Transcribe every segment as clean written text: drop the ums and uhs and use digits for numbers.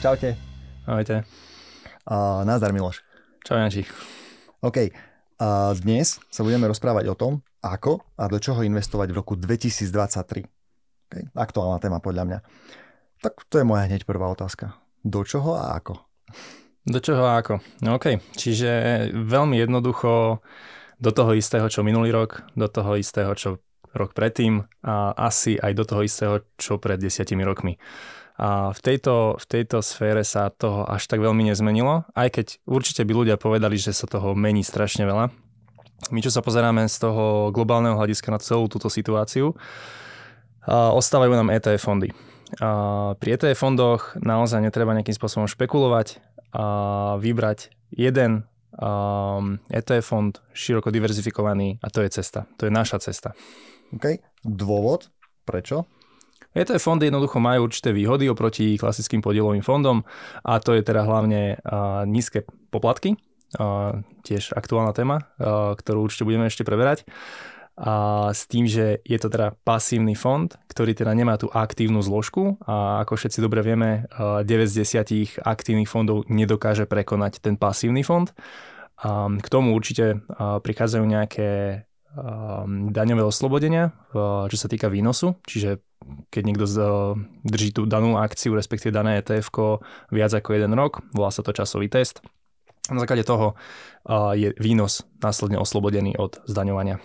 Čaute. Ahojte. Nazdar, Miloš. Čau, Janči. OK. Dnes sa budeme rozprávať o tom, ako a do čoho investovať v roku 2023. Okay. Aktuálna téma podľa mňa. Tak to je moja hneď prvá otázka. Do čoho a ako? Do čoho a ako? No OK. Čiže veľmi jednoducho do toho istého, čo minulý rok, do toho istého, čo rok predtým a asi aj do toho istého, čo pred 10 rokmi. A v tejto sfére sa toho až tak veľmi nezmenilo, aj keď určite by ľudia povedali, že sa toho mení strašne veľa. My, čo sa pozeráme z toho globálneho hľadiska na celú túto situáciu, ostávajú nám ETF fondy. Pri ETF fondoch naozaj netreba nejakým spôsobom špekulovať a vybrať jeden ETF fond široko diverzifikovaný a to je cesta. To je naša cesta. OK. Dôvod? Prečo? ETF fondy jednoducho majú určité výhody oproti klasickým podielovým fondom a to je teda hlavne nízke poplatky, tiež aktuálna téma, ktorú určite budeme ešte preberať. A s tým, že je to teda pasívny fond, ktorý teda nemá tú aktívnu zložku a ako všetci dobre vieme, 9 z 10 aktívnych fondov nedokáže prekonať ten pasívny fond. K tomu určite prichádzajú nejaké daňové oslobodenia, čo sa týka výnosu, čiže keď niekto drží tú danú akciu, respektíve dané ETF-ko viac ako jeden rok, volá sa to časový test. Na základe toho je výnos následne oslobodený od zdaňovania.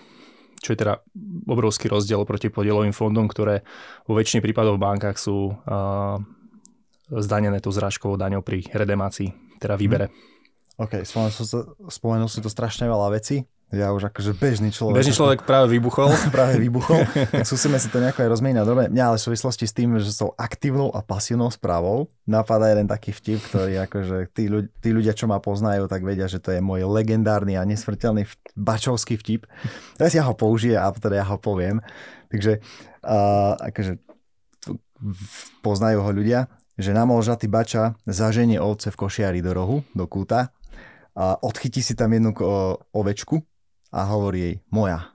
Čo je teda obrovský rozdiel proti podielovým fondom, ktoré vo väčšine prípadov v bankách sú zdanené tú zrážkovou daňou pri redemácii, teda výbere. OK, spomenul si to strašne veľa vecí. Ja už akože bežný človek práve vybuchol. Tak skúsime si to nejako aj rozmeniť na drobné. Mňa ale v súvislosti s tým, že sú aktívnou a pasívnou správou, napadá jeden taký vtip, ktorý akože tí ľudia, čo ma poznajú, tak vedia, že to je môj legendárny a nesmrteľný bačovský vtip. Teraz ja ho použijem a teda ja ho poviem. Takže akože poznajú ho ľudia, že namožatý bača zaženie ovce v košiari do rohu, do kúta a odchytí si tam jednu ovečku a hovorí jej, moja,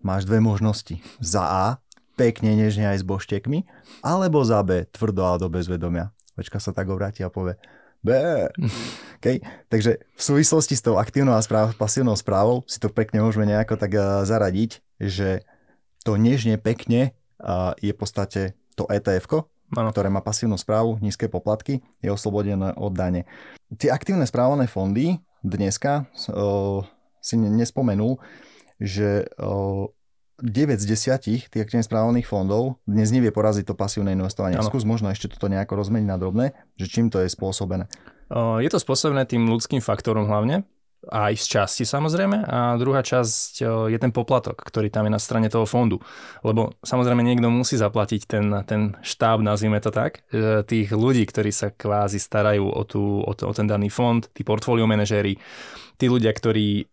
máš dve možnosti. Za A, pekne nežne aj s boštekmi, alebo za B, tvrdo a do bezvedomia. Ovečka sa tak obráti a povie, B. Okay? Takže v súvislosti s tou aktívnou a pasívnou správou si to pekne môžeme nejako tak zaradiť, že to nežne pekne je v podstate to ETF-ko, ktoré má pasívnu správu, nízke poplatky, je oslobodené od dane. Tie aktívne správané fondy dneska si nespomenul, že 9 z 10 tých aktívne správaných fondov dnes nevie poraziť to pasívne investovanie. Skús možno ešte toto nejako rozmeniť na drobné, že čím to je spôsobené. Je to spôsobené tým ľudským faktorom hlavne, aj z časti samozrejme, a druhá časť je ten poplatok, ktorý tam je na strane toho fondu. Lebo samozrejme niekto musí zaplatiť ten štáb, nazvime to tak, tých ľudí, ktorí sa kvázi starajú o ten daný fond, tí portfólio manažéri, tí ľudia, ktorí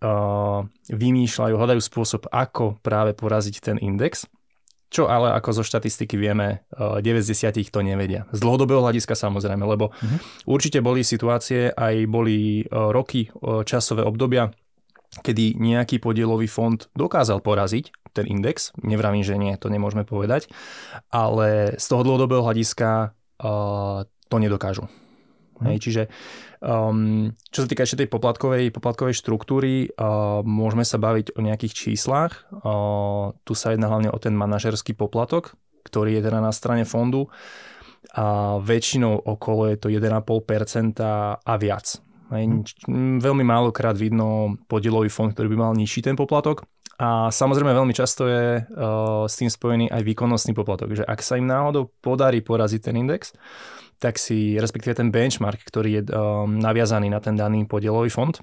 vymýšľajú, hľadajú spôsob, ako práve poraziť ten index. Čo ale ako zo štatistiky vieme, 9 z 10 to nevedia. Z dlhodobého hľadiska samozrejme, lebo určite boli situácie, aj boli roky, časové obdobia, kedy nejaký podielový fond dokázal poraziť ten index. Nevravím, že nie, to nemôžeme povedať, ale z toho dlhodobého hľadiska to nedokážu. Čiže čo sa týka ešte tej poplatkovej štruktúry, môžeme sa baviť o nejakých číslach. Tu sa jedná hlavne o ten manažerský poplatok, ktorý je teda na strane fondu a väčšinou okolo je to 1,5% a viac. Veľmi málokrát vidno podielový fond, ktorý by mal nižší ten poplatok. A samozrejme veľmi často je s tým spojený aj výkonnostný poplatok, že ak sa im náhodou podarí poraziť ten index, tak si, respektíve ten benchmark, ktorý je naviazaný na ten daný podielový fond,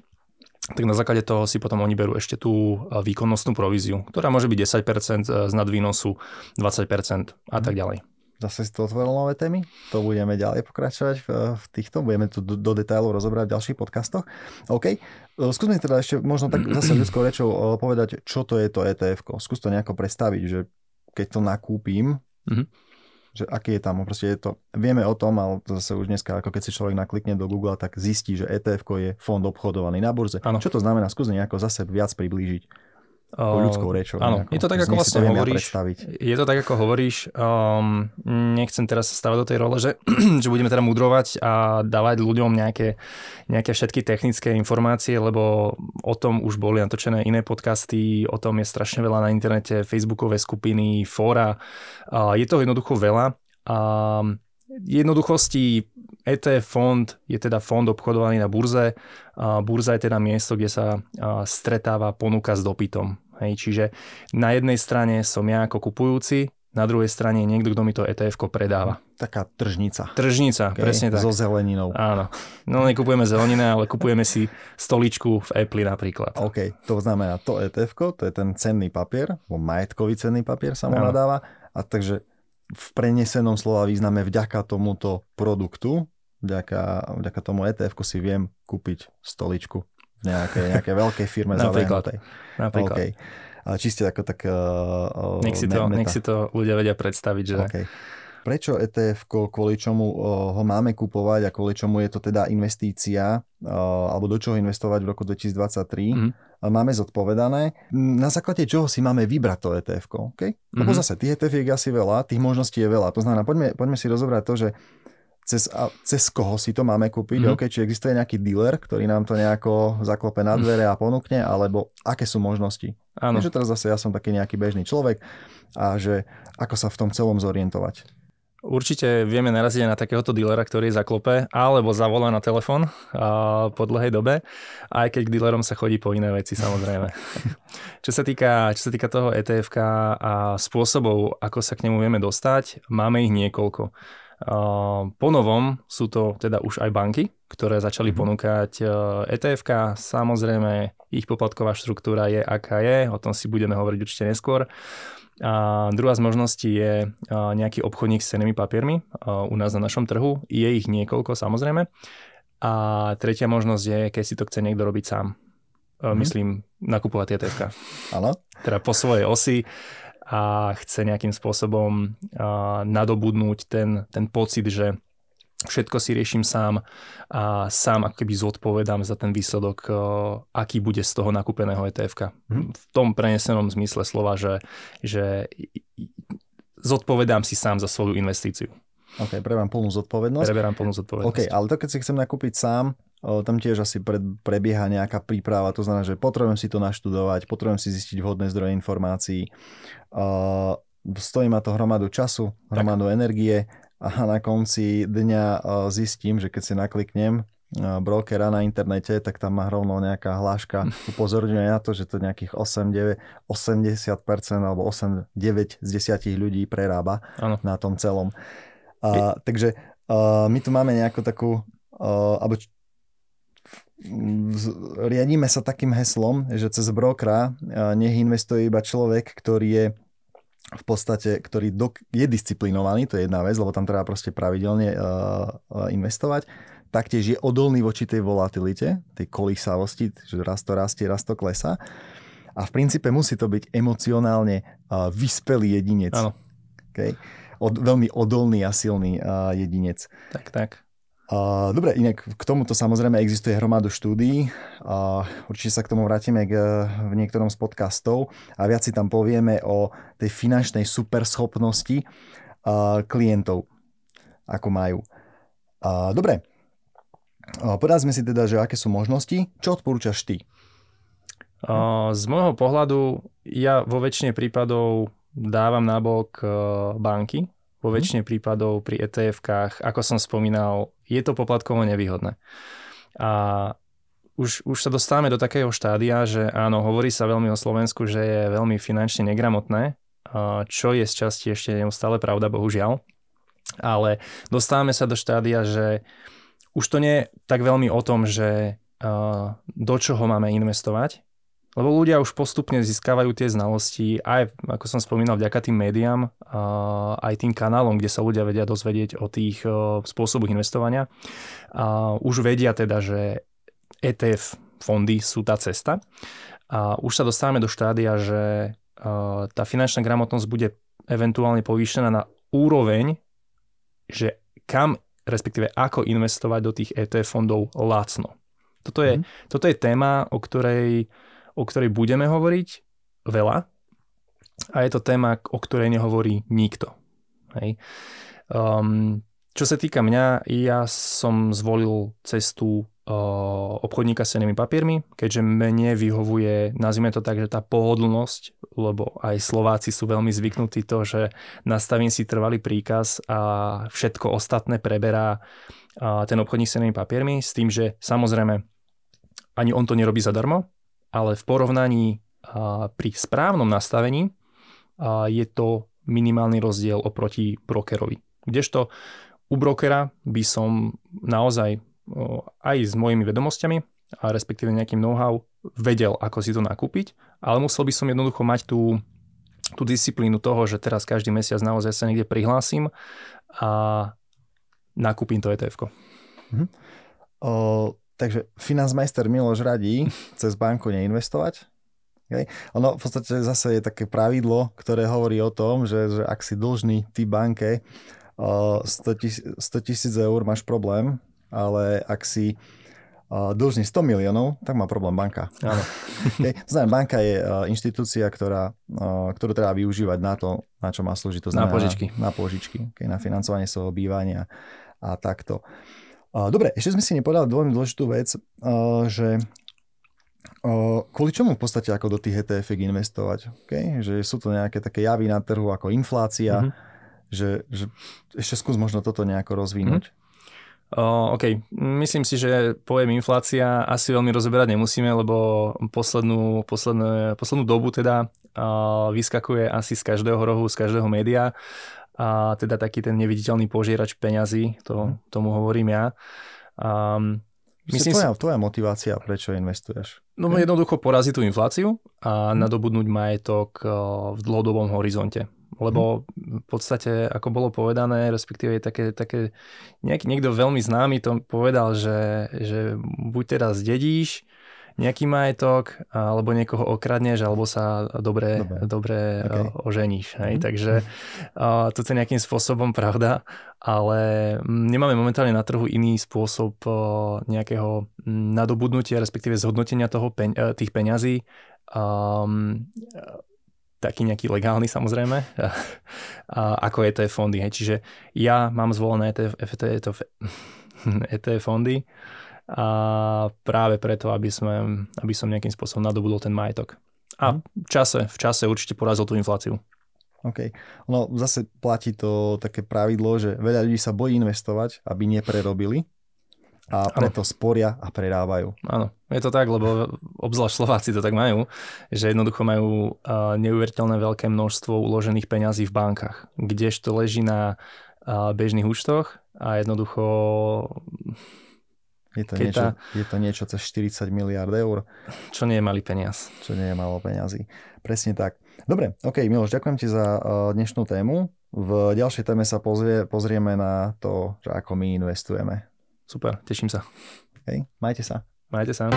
tak na základe toho si potom oni berú ešte tú výkonnostnú províziu, ktorá môže byť 10% z nadvýnosu, 20% a tak ďalej. Zase si to otvoril nové témy, to budeme ďalej pokračovať v týchto, budeme tu do detailov rozobrať v ďalších podcastoch. OK, skúsme teda ešte možno tak zase ľudskou rečou povedať, čo to je to ETF-ko. Skús to nejako predstaviť, že keď to nakúpim, že aký je tam, proste je to, vieme o tom, ale to zase už dneska, ako keď si človek naklikne do Google, tak zistí, že ETF-ko je fond obchodovaný na burze. Ano. Čo to znamená? Skús nejako zase viac priblížiť. ľudskou rečou. Áno, je to tak, ako vlastne hovoríš. Je to tak, ako hovoríš. Nechcem teraz sa stavať do tej role, že, že budeme teda mudrovať a dávať ľuďom nejaké všetky technické informácie, lebo o tom už boli natočené iné podcasty, o tom je strašne veľa na internete, facebookové skupiny, fóra. Je toho jednoducho veľa. Jednoduchosti ETF fond je teda fond obchodovaný na burze. Burza je teda miesto, kde sa stretáva ponuka s dopytom. Hej, čiže na jednej strane som ja ako kupujúci, na druhej strane je niekto, kto mi to ETF-ko predáva. Taká tržnica. Tržnica, okay, presne tak. So zeleninou. Áno. No nekupujeme zeleninu, ale kupujeme si stoličku v Apple napríklad. OK, to znamená to ETF-ko, to je ten cenný papier, alebo majetkový cenný papier sa mu nadáva. A takže v prenesenom slova význame vďaka tomuto produktu, vďaka tomu ETF-ku si viem kúpiť stoličku v nejakej veľkej firme zavehnutej. Napríklad. Okay. Čiste ako tak... Nech si to ľudia vedia predstaviť, že... Okay. Prečo ETF-ko, kvôli čomu ho máme kupovať a kvôli čomu je to teda investícia, alebo do čoho investovať v roku 2023, máme zodpovedané. Na základe čoho si máme vybrať to ETF-ko, okay? Lebo zase tých ETF je asi veľa, tých možností je veľa. To znamená, poďme si rozobrať to, že cez koho si to máme kúpiť, okay? Či existuje nejaký dealer, ktorý nám to nejako zaklope na dvere a ponúkne, alebo aké sú možnosti. Áno. Takže teraz zase ja som taký nejaký bežný človek a že ako sa v tom celom zorientovať. Určite vieme naraziť aj na takéhoto dealera, ktorý zaklope alebo zavolá na telefón po dlhej dobe, aj keď k dealerom sa chodí po iné veci, samozrejme. Čo sa týka toho ETF-ka a spôsobov, ako sa k nemu vieme dostať, máme ich niekoľko. Po novom sú to teda už aj banky, ktoré začali ponúkať ETF-ka. Samozrejme, ich poplatková štruktúra je, aká je, o tom si budeme hovoriť určite neskôr. A druhá z možností je nejaký obchodník s cennými papiermi u nás na našom trhu. Je ich niekoľko, samozrejme. A tretia možnosť je, keď si to chce niekto robiť sám. Myslím, nakupovať ETF-ka. Áno. Teda po svojej osi a chce nejakým spôsobom nadobudnúť ten pocit, že všetko si riešim sám a sám ako keby zodpovedám za ten výsledok, aký bude z toho nakúpeného ETF-ka. V tom prenesenom zmysle slova, že zodpovedám si sám za svoju investíciu. OK, preberám plnú zodpovednosť. OK, ale to keď si chcem nakúpiť sám, tam tiež asi prebieha nejaká príprava, to znamená, že potrebujem si to naštudovať, potrebujem si zistiť vhodné zdroje informácií, stojí ma to hromadu času, hromadu energie, a na konci dňa zistím, že keď si nakliknem brokera na internete, tak tam má rovno nejaká hláška upozorňuje na to, že to nejakých 80% alebo 8-9 z 10 ľudí prerába na tom celom. Takže my tu máme nejakú takú alebo riadíme sa takým heslom, že cez brokera nech investuje iba človek, ktorý je v podstate, ktorý je disciplinovaný, to je jedna vec, lebo tam treba proste pravidelne investovať. Taktiež je odolný voči tej volatilite, tej kolísavosti, že raz to rastie, raz to klesá. A v princípe musí to byť emocionálne vyspelý jedinec. Áno. Okay? Veľmi odolný a silný jedinec. Tak. Dobre, inak k tomuto samozrejme existuje hromadu štúdií. Určite sa k tomu vrátime v niektorom z podcastov a viac si tam povieme o tej finančnej superschopnosti klientov, ako majú. Dobre, povedali sme si teda, že aké sú možnosti. Čo odporúčaš ty? Z môjho pohľadu ja vo väčšine prípadov dávam nabok banky. Vo väčšine prípadov pri ETF-kách, ako som spomínal, je to poplatkovo nevýhodné. A už sa dostávame do takého štádia, že áno, hovorí sa veľmi o Slovensku, že je veľmi finančne negramotné, čo je z časti ešte neustále pravda, bohužiaľ. Ale dostávame sa do štádia, že už to nie je tak veľmi o tom, že do čoho máme investovať, lebo ľudia už postupne získavajú tie znalosti aj, ako som spomínal, vďaka tým médiám, aj tým kanálom, kde sa ľudia vedia dozvedieť o tých spôsoboch investovania. Už vedia teda, že ETF fondy sú tá cesta. A už sa dostávame do štádia, že tá finančná gramotnosť bude eventuálne povýšená na úroveň, že kam, respektíve ako investovať do tých ETF fondov lacno. Toto je téma, o ktorej budeme hovoriť, veľa a je to téma, o ktorej nehovorí nikto. Hej. Čo sa týka mňa, ja som zvolil cestu obchodníka s cennými papiermi, keďže mne vyhovuje, nazvime to tak, že tá pohodlnosť, lebo aj Slováci sú veľmi zvyknutí to, že nastavím si trvalý príkaz a všetko ostatné preberá ten obchodník s cennými papiermi, s tým, že samozrejme ani on to nerobí zadarmo, ale v porovnaní pri správnom nastavení je to minimálny rozdiel oproti brokerovi. Kdežto u brokera by som naozaj aj s mojimi vedomosťami a respektíve nejakým know-how vedel, ako si to nakúpiť, ale musel by som jednoducho mať tú disciplínu toho, že teraz každý mesiac naozaj sa niekde prihlásim a nakúpim to ETF-ko. Takže Financmeister Miloš radí cez banku neinvestovať. Okay. Ono v podstate zase je také pravidlo, ktoré hovorí o tom, že ak si dlžný ty banke 100 000 eur, máš problém, ale ak si dlžný 100 miliónov, tak má problém banka. Áno. Okay. Znamená, banka je inštitúcia, ktorú treba využívať na to, na čo má slúžiť. To znamená, na požičky, okay, na financovanie svojho bývania a takto. Dobre, ešte sme si nepovedali veľmi dôležitú vec, že kvôli čomu v podstate ako do tých ETF investovať? Okay? Že sú to nejaké také javy na trhu ako inflácia, že ešte skús možno toto nejako rozvinúť. OK, myslím si, že pojem inflácia asi veľmi rozoberať nemusíme, lebo poslednú dobu teda vyskakuje asi z každého rohu, z každého média a teda taký ten neviditeľný požierač peňazí, tomu hovorím ja. Myslím tvoja motivácia, prečo investuješ? No jednoducho poraziť tú infláciu a nadobudnúť majetok v dlhodobom horizonte. Lebo v podstate, ako bolo povedané, respektíve také niekto veľmi známy to povedal, že buď teraz dedíš nejaký majetok, alebo niekoho okradneš, alebo sa dobre oženíš. Hej? Takže toto je nejakým spôsobom pravda, ale nemáme momentálne na trhu iný spôsob nejakého nadobudnutia, respektíve zhodnotenia tých peňazí, taký nejaký legálny samozrejme, ako ETF fondy. Hej. Čiže ja mám zvolené ETF fondy a práve preto, aby som nejakým spôsobom nadobudol ten majetok. A v čase určite porazil tú infláciu. OK. No zase platí to také pravidlo, že veľa ľudí sa bojí investovať, aby neprerobili. A preto sporia a predávajú. Áno, je to tak, lebo obzvlášť Slováci to tak majú, že jednoducho majú neuveriteľné veľké množstvo uložených peňazí v bankách, kdežto leží na bežných účtoch a jednoducho... Je to niečo cez 40 miliard eur. Čo nie je malý peniaz. Čo nie je málo peňazí. Presne tak. Dobre, OK, Miloš, ďakujem ti za dnešnú tému. V ďalšej téme sa pozrieme na to, že ako my investujeme. Super, teším sa. Okay, majte sa. Majte sa.